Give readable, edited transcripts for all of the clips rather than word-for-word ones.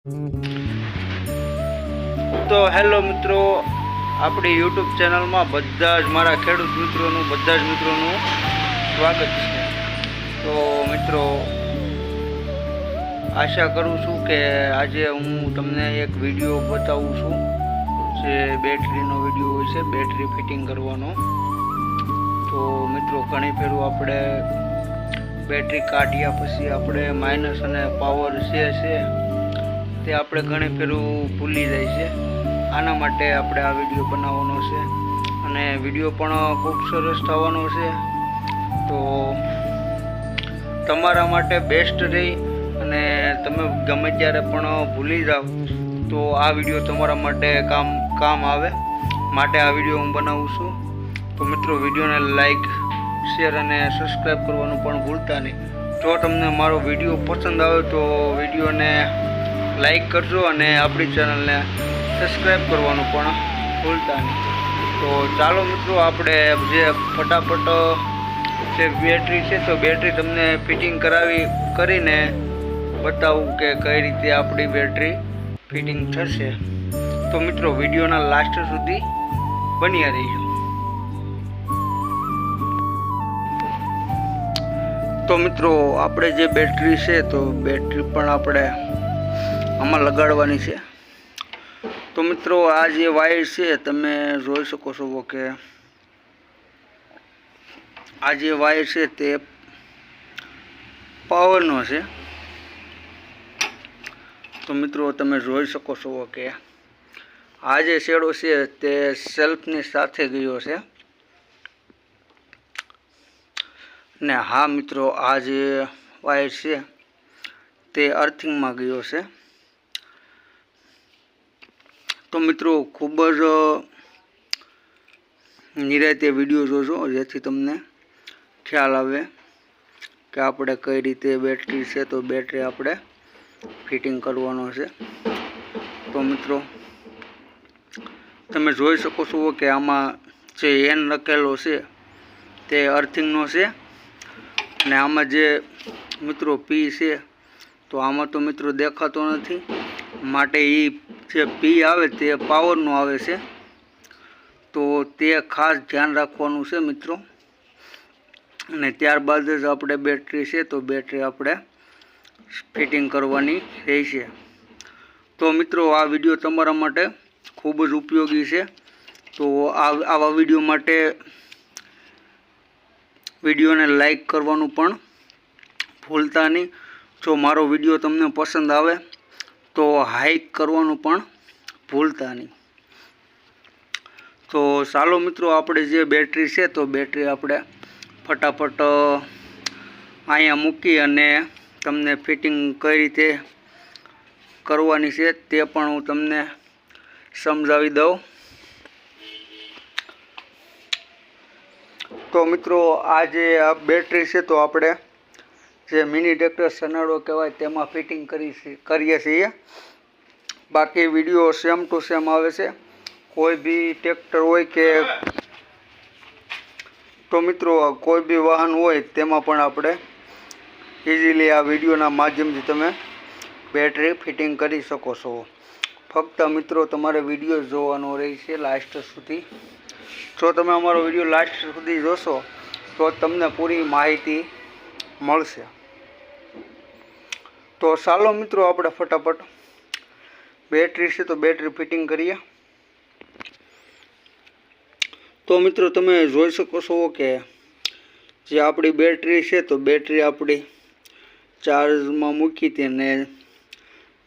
તો હેલો મિત્રો, આપણી યુટ્યુબ ચેનલમાં બધા જ મારા ખેડૂત મિત્રોનું સ્વાગત છે। તો મિત્રો, આશા કરું છું કે આજે હું તમને એક વિડીયો બતાવું છું જે બેટરીનો વિડીયો હોય છે, બેટરી ફિટિંગ કરવાનો। તો મિત્રો, ઘણી ફેરું આપણે બેટરી કાઢ્યા પછી આપણે માઇનસ અને પાવર છે તે આપણે ઘણી ફેરું ભૂલી જાય છે। આના માટે આપણે આ વિડીયો બનાવવાનો છે અને વિડીયો પણ ખૂબ સરસ થવાનો છે। તો તમારા માટે બેસ્ટ રહી અને તમે ગમે ત્યારે પણ ભૂલી જાઓ તો આ વિડીયો તમારા માટે કામ આવે માટે આ વિડીયો હું બનાવું છું। તો મિત્રો, વિડીયોને લાઈક, શેર અને સબસ્ક્રાઈબ કરવાનું પણ ભૂલતા નહીં। જો તમને મારો વિડીયો પસંદ આવે તો વિડીયોને લાઈક કરજો અને આપણી ચેનલને સબસ્ક્રાઈબ કરવાનું પણ ભૂલતા નહીં। તો ચાલો મિત્રો, આપણે જે ફટાફટ જે બેટરી છે તો બેટરી તમને ફિટિંગ કરીને બતાવું કે કઈ રીતે આપણી બેટરી ફિટિંગ થશે। તો મિત્રો, વિડીયોના લાસ્ટ સુધી બન્યા રહીજો। તો મિત્રો, આપણે જે બેટરી છે તો બેટરી પણ આપણે આમાં લગાડવાની છે। તો મિત્રો, આ જે વાયર છે તમે જોઈ શકો છો કે આ જે વાયર છે તે પાવરનો છે। તો મિત્રો, તમે જોઈ શકો છો કે આ જે શેડો છે તે સેલ્ફની સાથે ગયો છે ને હા મિત્રો, આ જે વાયર છે તે અર્થિંગમાં ગયો છે। તો મિત્રો, ખૂબ જ નિરાંતે વિડીયો જોજો જેથી તમને ખ્યાલ આવે કે આપણે કઈ રીતે બેટરી છે તો બેટરી આપણે ફિટિંગ કરવાનો છે। તો મિત્રો, તમે જોઈ શકો છો કે આમાં જે એન લખેલો છે તે અર્થિંગનો છે અને આમાં જે મિત્રો પી છે તો આમાં તો મિત્રો દેખાતો નથી માટે એ જે પી આવે તે પાવરનું આવે છે। તો તે ખાસ ધ્યાન રાખવાનું છે મિત્રો, અને ત્યારબાદ જ આપણે બેટરી છે તો બેટરી આપણે ફિટિંગ કરવાની રહેશે। તો મિત્રો, આ વિડીયો તમારા માટે ખૂબ જ ઉપયોગી છે। તો આવા વિડીયો માટે વિડીયોને લાઈક કરવાનું પણ ભૂલતા નહીં। જો મારો વિડીયો તમને પસંદ આવે તો હાઈક કરવાનું પણ ભૂલતા નહીં। તો ચાલો મિત્રો, આપણે જે બેટરી છે તો બેટરી આપણે ફટાફટ અહીંયા મૂકી અને તમને ફિટિંગ કઈ રીતે કરવાની છે તે પણ હું તમને સમજાવી દઉં। તો મિત્રો, આ જે બેટરી છે તો આપણે જે મિની ટ્રેક્ટર સનાડો કહેવાય તેમાં ફિટિંગ કરીએ છીએ। બાકી વિડીયો સેમ ટુ સેમ આવે છે। કોઈ બી ટ્રેક્ટર હોય કે તો મિત્રો કોઈ બી વાહન હોય તેમાં પણ આપણે ઇઝીલી આ વિડીયોના માધ્યમથી તમે બેટરી ફિટિંગ કરી શકો છો। ફક્ત મિત્રો, તમારે વિડીયો જોવાનો રહેશે લાસ્ટ સુધી। જો તમે અમારો વિડીયો લાસ્ટ સુધી જોશો તો તમને પૂરી માહિતી મળશે। તો ચાલો મિત્રો, આપણે ફટાફટ બેટરી છે તો બેટરી ફિટિંગ કરીએ। તો મિત્રો, તમે જોઈ શકો છો કે જે આપણી બેટરી છે તો બેટરી આપણી ચાર્જમાં મૂકી હતી ને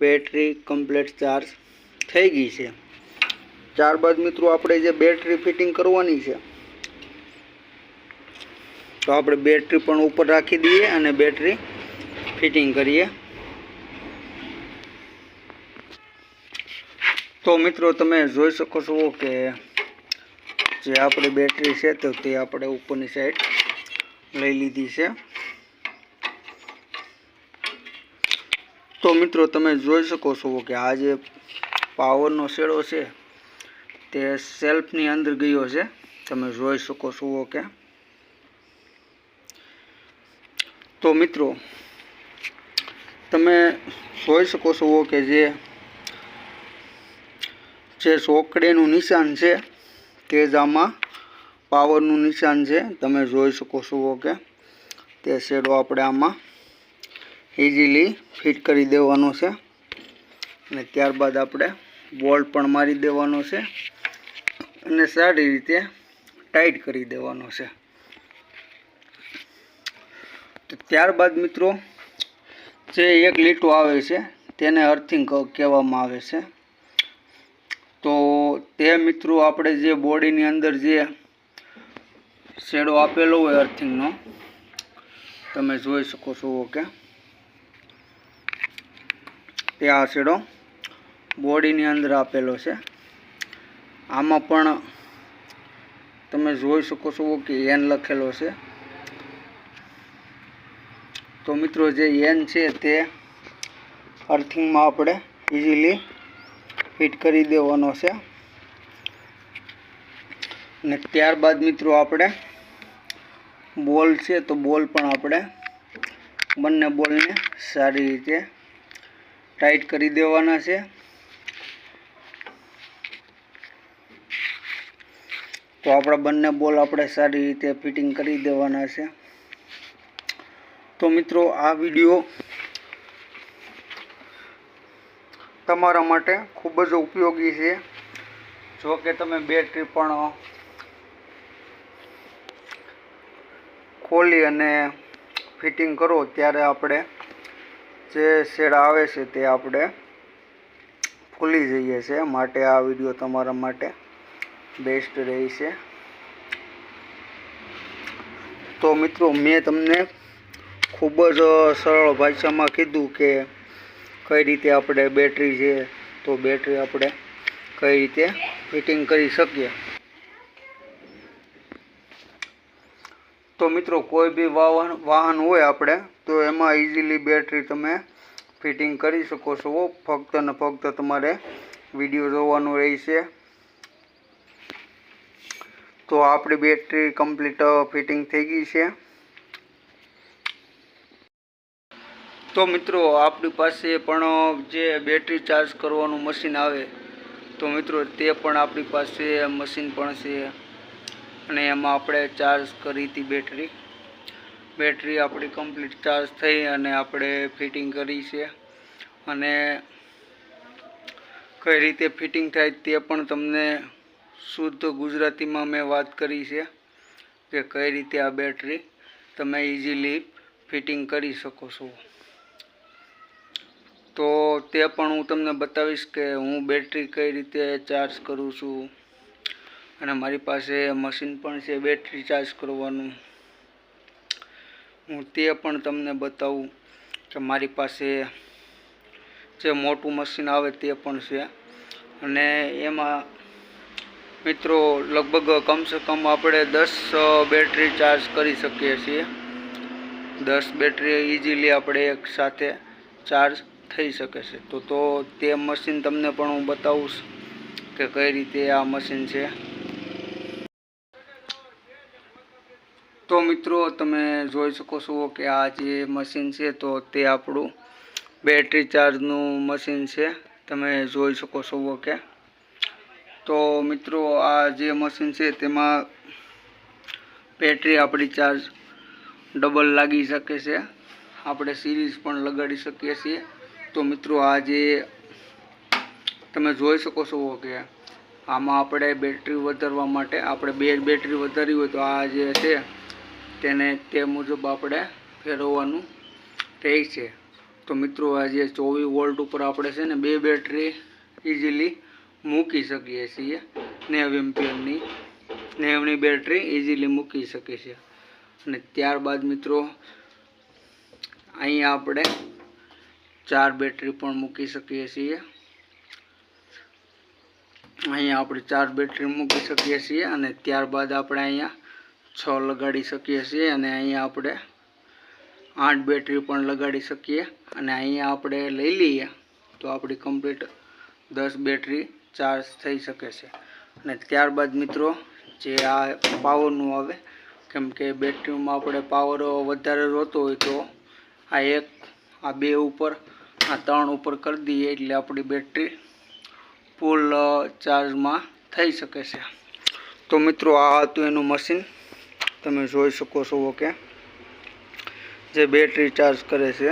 બેટરી કમ્પ્લીટ ચાર્જ થઈ ગઈ છે। ત્યારબાદ મિત્રો, આપણે જે બેટરી ફિટિંગ કરવાની છે તો આપણે બેટરી પણ ઉપર રાખી દઈએ અને બેટરી ફિટિંગ કરીએ। તો મિત્રો, તમે જોઈ શકો છો કે જે આપણી બેટરી છે તો તે આપણે ઉપરની સાઈડ લઈ લીધી છે। તો મિત્રો, તમે જોઈ શકો છો કે આ જે પાવરનો શેડો છે તે સેલ્ફની અંદર ગયો છે। તમે જોઈ શકો છો કે તો મિત્રો, તમે જોઈ શકો છો કે જે સોકડીનું નિશાન છે તે જ આમાં પાવરનું નિશાન છે. તમે જોઈ શકો છો કે તે શેડો આપણે આમાં ઇઝીલી ફિટ કરી દેવાનો છે અને ત્યારબાદ આપણે બોલ્ટ પણ મારી દેવાનો છે અને સારી રીતે ટાઈટ કરી દેવાનો છે. તો ત્યારબાદ મિત્રો જે એક લીટો આવે છે તેને અર્થિંગ કહેવામાં આવે છે. તો તે મિત્રો આપણે જે બોડીની અંદર જે શેડો આપેલો હોય અર્થિંગનો, તમે જોઈ શકો છો કે તે આ શેડો બોડીની અંદર આપેલો છે. આમાં પણ તમે જોઈ શકો છો કે એન લખેલો છે. તો મિત્રો જે એન છે તે અર્થિંગમાં આપણે ઇઝીલી ફિટ કરી દેવાનો છે અને ત્યારબાદ મિત્રો આપણે બોલ છે તો બોલ પણ આપણે બંને બોલને સારી રીતે ટાઈટ કરી દેવાના છે. તો આપણા બંને બોલ આપણે સારી રીતે ફિટિંગ કરી દેવાના છે. તો મિત્રો આ વિડીયો તમારા માટે ખૂબ જ ઉપયોગી છે. જો કે તમે બેટરી પણ ખોલી અને ફિટિંગ કરો ત્યારે આપણે જે શેડ આવે છે તે આપણે ભૂલી જઈએ છીએ. માટે આ વિડીયો તમારા માટે બેસ્ટ રહેશે. તો મિત્રો મેં તમને ખૂબ જ સરળ ભાષામાં કીધું કે કઈ રીતે આપણે બેટરી છે તો બેટરી આપણે કઈ રીતે ફિટિંગ કરી શકીએ. તો મિત્રો કોઈ બી વાહન હોય આપણે તો એમાં ઇઝીલી બેટરી તમે ફિટિંગ કરી શકો છો. ફક્ત ને ફક્ત તમારે વિડીયો જોવાનું રહેશે. તો આપણી બેટરી કમ્પ્લીટ ફિટિંગ થઈ ગઈ છે. તો મિત્રો આપણી પાસે પણ જે બેટરી ચાર્જ કરવાનું મશીન આવે તો મિત્રો તે પણ આપણી પાસે મશીન પણ છે અને એમાં આપણે ચાર્જ કરી હતી બેટરી આપણી કમ્પ્લીટ ચાર્જ થઈ અને આપણે ફિટિંગ કરી છે અને કઈ રીતે ફિટિંગ થાય તે પણ તમને શુદ્ધ ગુજરાતીમાં મેં વાત કરી છે કે કઈ રીતે આ બેટરી તમે ઇઝીલી ફિટિંગ કરી શકો છો. તો તે પણ હું તમને બતાવીશ કે હું બેટરી કઈ રીતે ચાર્જ કરું છું અને મારી પાસે મશીન પણ છે બેટરી ચાર્જ કરવાનું. હું તે પણ તમને બતાવું કે મારી પાસે જે મોટું મશીન આવે તે પણ છે અને એમાં મિત્રો લગભગ કમસે કમ આપણે 10 બેટરી ચાર્જ કરી શકીએ છીએ. 10 બેટરી ઇઝીલી આપણે એક સાથે ચાર્જ થઈ શકે છે. તો તે મશીન તમને પણ હું બતાવું કે કઈ રીતે આ મશીન છે. તો મિત્રો તમે જોઈ શકો છો કે આ જે મશીન છે તો તે આપણું બેટરી ચાર્જનું મશીન છે. તમે જોઈ શકો છો કે તો મિત્રો આ જે મશીન છે તેમાં બેટરી આપણી ચાર્જ ડબલ લાગી શકે છે. આપણે સિરીઝ પણ લગાડી શકીએ છીએ. તો મિત્રો આ જે તમે જોઈ શકો છો કે આમાં આપણે બેટરી વધારવા માટે આપણે 2 બેટરી વધારવી હોય તો આ જે છે તેને તે મુજબ આપણે ફેરવવાનું રહેશે. તો મિત્રો આ જે 24 વોલ્ટ ઉપર આપણે છે ને 2 બેટરી ઇઝીલી મૂકી શકીએ છીએ. 90 એમ્પિયરની 90ની બેટરી ઇઝીલી મૂકી શકીએ છીએ. અને ત્યારબાદ મિત્રો અહીંયા આપણે 4 બેટરી પણ મૂકી શકીએ છીએ. અહીંયા આપણે 4 બેટરી મૂકી શકીએ છીએ અને ત્યારબાદ આપણે અહીંયા 6 લગાડી શકીએ છીએ અને અહીંયા આપણે 8 બેટરી પણ લગાડી શકીએ અને અહીંયા આપણે લઈ લઈએ તો આપણી કમ્પ્લીટ 10 બેટરી ચાર્જ થઈ શકે છે. અને ત્યારબાદ મિત્રો જે આ પાવરનું આવે, કેમ કે બેટરીમાં આપણે પાવર વધારે જોતો હોય તો આ એક આ 2 ઉપર આ 3 ઉપર કરી દઈએ એટલે આપણી બેટરી ફૂલ ચાર્જમાં થઈ શકે છે. તો મિત્રો આ હતું એનું મશીન. તમે જોઈ શકો છો કે જે બેટરી ચાર્જ કરે છે.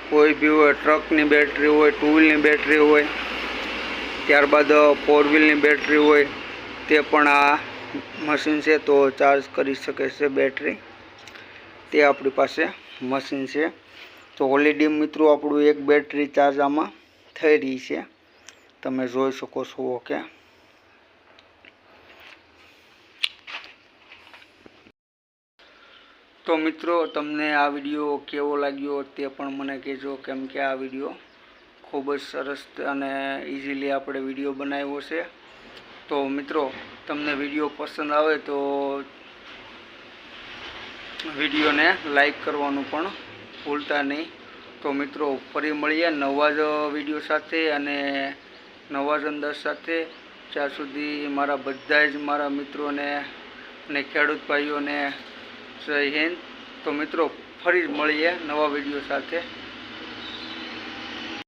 કોઈ બી હોય, ટ્રકની બેટરી હોય, 2 વ્હીલની બેટરી હોય, ત્યારબાદ 4 વ્હીલની બેટરી હોય, તે પણ આ મશીન છે તો ચાર્જ કરી શકે છે બેટરી. તે આપણી પાસે મશીન છે. તો ઓલરેડી મિત્રો આપણું એક બેટરી ચાર્જ આમાં થઈ રહી છે. તમે જોઈ શકો છો કે તો મિત્રો તમને આ વિડીયો કેવો લાગ્યો તે પણ મને કહેજો, કેમ કે આ વિડીયો ખૂબ જ સરસ અને ઇઝીલી આપણે વિડીયો બનાવ્યો છે. તો મિત્રો તમને વિડીયો પસંદ આવે તો વિડીયોને લાઈક કરવાનું પણ ભૂલતા નહીં. તો મિત્રો ફરી મળીએ નવા જ વિડીયો સાથે અને નવા જ અંદાજ સાથે. ત્યાં સુધી મારા બધા જ મારા મિત્રોને અને ખેડૂત ભાઈઓને જય હિન્દ. તો મિત્રો ફરી મળીએ નવા વિડીયો સાથે.